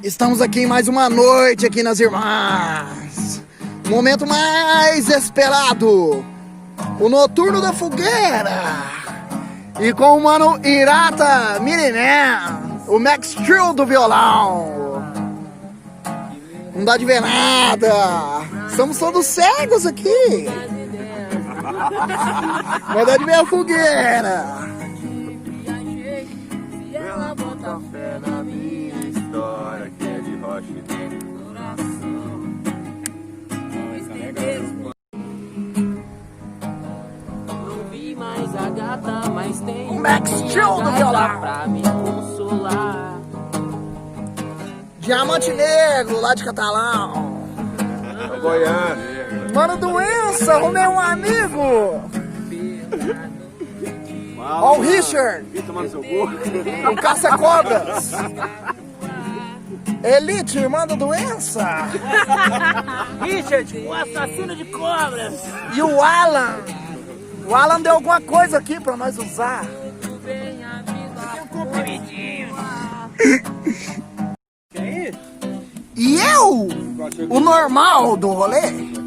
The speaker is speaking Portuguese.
Estamos aqui em mais uma noite aqui nas Irmãs. Momento mais esperado, o Noturno da Fogueira. E com o mano Irata Miniman, o Max Steel do violão. Não dá de ver nada. Estamos todos cegos aqui. Não dá de ver a fogueira. Ela bota fé na minha história, que é de rocha e tem coração. Não vi mais a gata, mas tem o Max Steel do violão pra me consolar. Diamante Negro lá de Catalão. Goiânia. Mano Doença, arrumei um amigo. Ó o Richard, o Caça-Cobras. Elite, irmã da Doença. Richard, o assassino de cobras. E o Alan. O Alan deu alguma coisa aqui pra nós usar. Um comprimidinho. E eu, o normal do rolê.